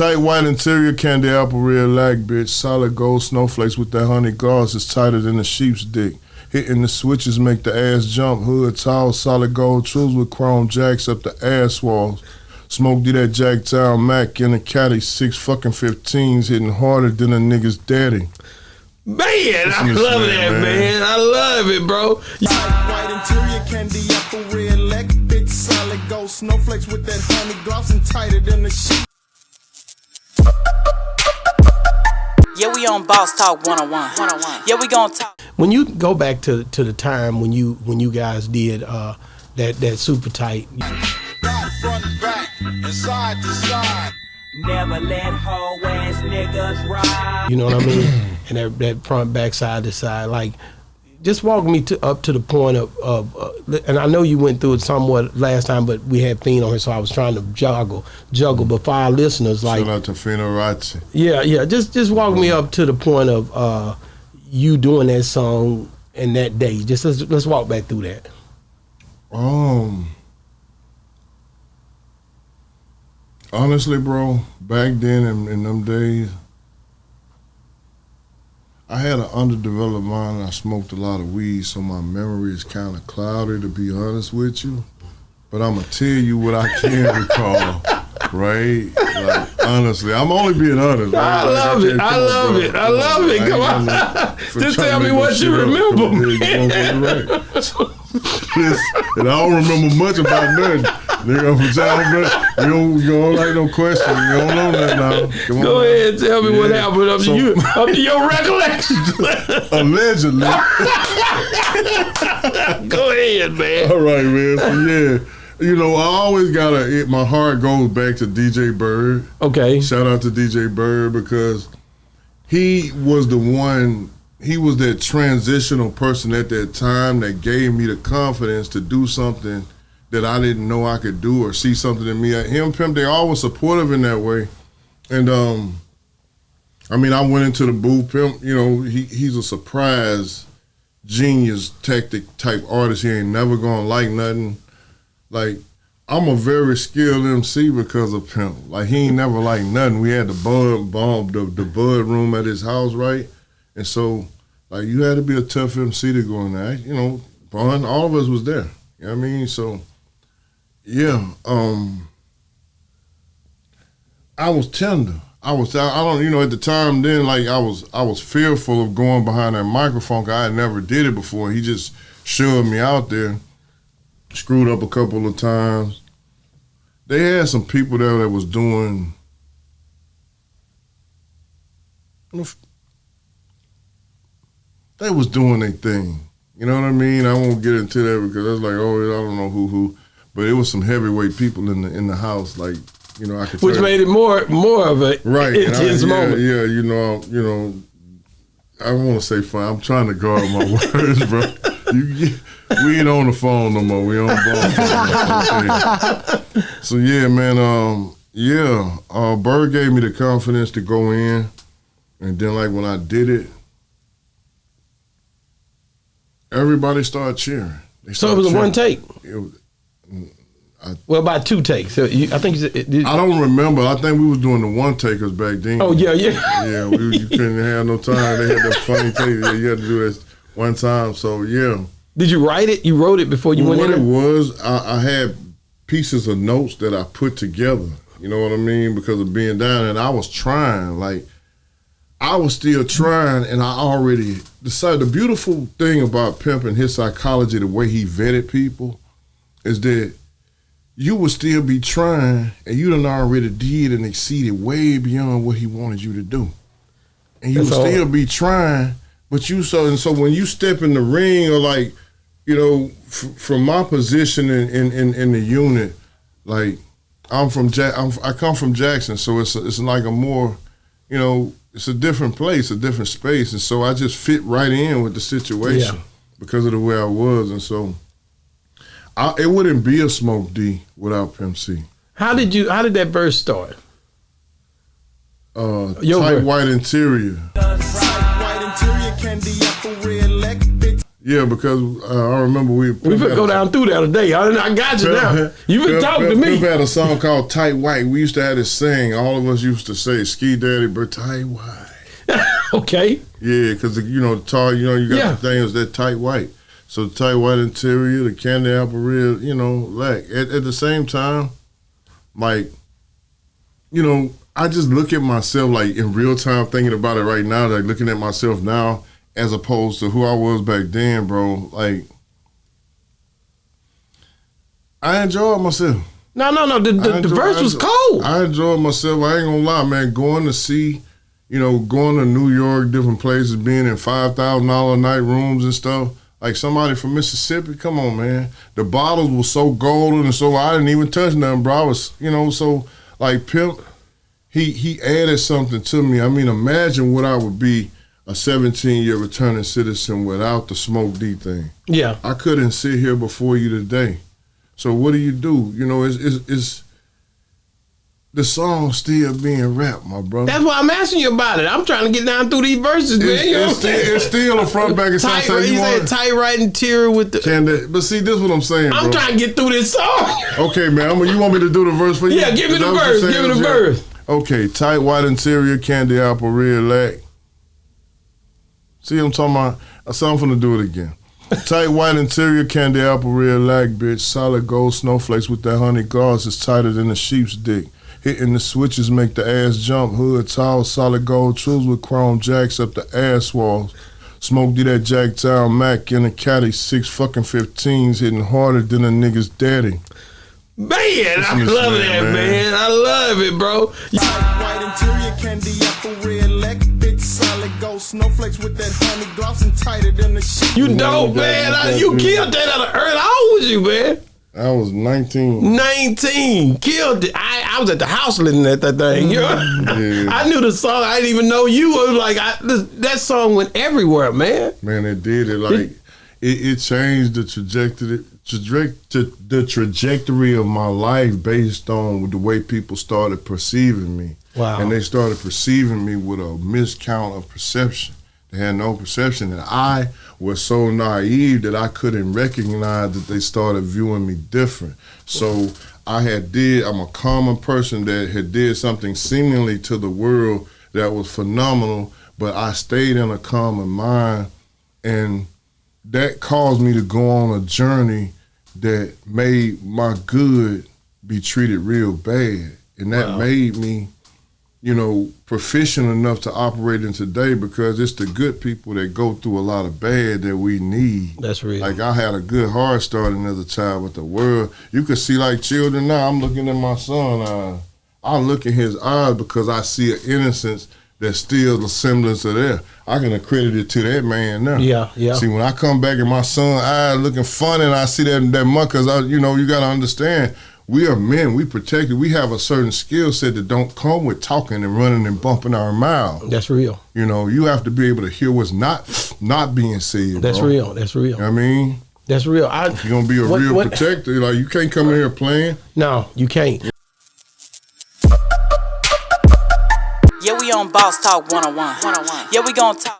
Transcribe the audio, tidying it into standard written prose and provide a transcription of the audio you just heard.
Tight white interior, candy apple, red lag, bitch. Solid gold snowflakes with that honey gauze is tighter than a sheep's dick. Hitting the switches make the ass jump. Hood tall, solid gold trues with chrome jacks up the ass walls. Smoke D that Jacktown Mac in a caddy, 6 fucking 15s hitting harder than a nigga's daddy. Man, I love that, man. I love it, bro. White interior, candy apple, red leg, bitch, solid gold snowflakes with that honey gloss and tighter than the sheep. Yeah, we on Boss Talk 101. Yeah, we gonna talk. When you go back to the time when you guys did that super tight. Back, front, back, and side to side. Never let hoe ass niggas ride. You know what I mean? And that front, back, side to side. Like, just walk me up to the point of and I know you went through it somewhat last time, but we had Fiend on here, so I was trying to juggle. But for our listeners, like, shout out to Fino Rachi. Yeah. Just walk me up to the point of you doing that song and that day. Just let's walk back through that. Honestly, bro, back then in them days, I had an underdeveloped mind and I smoked a lot of weed, so my memory is kind of cloudy, to be honest with you. But I'm going to tell you what I can recall, right? Like, honestly, I'm only being honest. Right? I love it. I love it. Come on. Just tell me what you remember, man. And I don't remember much about nothing. Nigga, from childhood, you don't like no question. You don't know that now. Come Go on, ahead and tell me what happened up to your recollection. Allegedly. Go ahead, man. All right, man. So, yeah. You know, I always my heart goes back to DJ Bird. Okay. Shout out to DJ Bird because he was the one, he was that transitional person at that time that gave me the confidence to do something that I didn't know I could do or see something in me. Him, Pimp, they always supportive in that way. And, I mean, I went into the booth. Pimp, you know, he's a surprise, genius, tactic type artist. He ain't never gonna like nothing. Like, I'm a very skilled MC because of Pimp. Like, he ain't never liked nothing. We had the bud room at his house, right? And so, like, you had to be a tough MC to go in there. You know, Bun, all of us was there. You know what I mean? So, yeah, I was tender. I don't, you know, at the time then, like, I was fearful of going behind that microphone because I had never did it before. He just shoved me out there. Screwed up a couple of times. They had some people there that was doing, they was doing their thing. You know what I mean? I won't get into that because that's like, oh, I don't know who, but it was some heavyweight people in the house. Like, you know, I could. Which made it more of a right intense moment. Yeah, you know, I don't want to say fun. I'm trying to guard my words, bro. We ain't on the phone no more. We on the phone. So yeah, man. Bird gave me the confidence to go in, and then like when I did it, everybody started cheering. So it was a one take. Well, about 2 takes. So I think I don't remember. I think we was doing the one takers back then. Oh yeah. Yeah, you couldn't have no time. They had that funny take. You had to do this one time. So yeah. Did you write it? You wrote it before you went in? What it was, I had pieces of notes that I put together. You know what I mean? Because of being down, and I was trying. Like, I was still trying, and I already decided. The beautiful thing about Pimp and his psychology, the way he vetted people, is that you would still be trying, and you done already did and exceeded way beyond what he wanted you to do. And you would still be trying, but so when you step in the ring, or like, you know, from my position in the unit, like I come from Jackson, so it's like a more, you know, it's a different place, a different space, and so I just fit right in with the situation because of the way I was, and so it wouldn't be a Smoke D without Pimp C. How did that verse start? Tight white interior. Yeah, because I remember we better go down through that today. I got you now. You been talking to me. Pimp had a song called Tight White. We used to have this saying. All of us used to say, Ski Daddy, but tight white. Okay. Yeah, because, you know, the tar, you know, you got the things that tight white. So the tight white interior, the candy apple red, you know, like at the same time, like, you know, I just look at myself like in real time thinking about it right now, like looking at myself now as opposed to who I was back then, bro. Like, I enjoyed myself. No. The verse was cold. I enjoyed myself. I ain't gonna lie, man. Going to see, you know, going to New York, different places, being in $5,000 a night rooms and stuff. Like somebody from Mississippi, come on, man. The bottles were so golden and so I didn't even touch nothing, bro. I was, you know, so like Pimp, he added something to me. I mean, imagine what I would be a 17-year returning citizen without the Smoke D thing. Yeah. I couldn't sit here before you today. So what do? You know, it's the song still being rapped, my brother. That's why I'm asking you about it. I'm trying to get down through these verses, man. It's still a front back and tight. side. You said tight right interior with the. But see, this is what I'm saying, bro. I'm trying to get through this song. Okay, man. You want me to do the verse for you? Yeah, give me the verse. Give me the verse. Okay, tight white interior, candy apple red lac. See what I'm talking about? So I'm finna do it again. Tight white interior, candy apple red lac, bitch. Solid gold snowflakes with that honey gauze is tighter than a sheep's dick. Hitting the switches make the ass jump. Hood tall, solid gold trues with chrome jacks up the ass walls. Smoke D that Jacktown Mac in a caddy, 6 fucking 15s hitting harder than a nigga's daddy. Man, I love that, man. I love it, bro. White interior, candy apple red lac, bitch, solid gold snowflakes with that honey gloss and tighter than the shit. You dope, man. You killed that out of early. How old was you, man? I was 19. 19. Killed it. I was at the house listening at that thing. You know? Yeah. I knew the song. I didn't even know you. It was like that song went everywhere, man. Man, it did. It like it changed the trajectory of my life based on the way people started perceiving me. Wow. And they started perceiving me with a miscount of perception. They had no perception, and I was so naive that I couldn't recognize that they started viewing me different. So I'm a common person that had did something seemingly to the world that was phenomenal, but I stayed in a common mind, and that caused me to go on a journey that made my good be treated real bad. And that made me, you know, proficient enough to operate in today, because it's the good people that go through a lot of bad that we need. That's real. Like, I had a good heart starting as a child, but the world, you can see like children now. I'm looking at my son, I look in his eyes because I see an innocence that's still a semblance of there. I can accredit it to that man now. Yeah. See, when I come back and my son's eyes looking funny and I see that muck, because you know, you got to understand, we are men, we protected, we have a certain skill set that don't come with talking and running and bumping our mouth. That's real. You know, you have to be able to hear what's not being said. That's bro. real. That's real. You know what I mean? That's real. If you're gonna be a real protector, like, you can't come in here playing. No, you can't. Yeah, we on Boss Talk 101. Yeah, we gonna talk.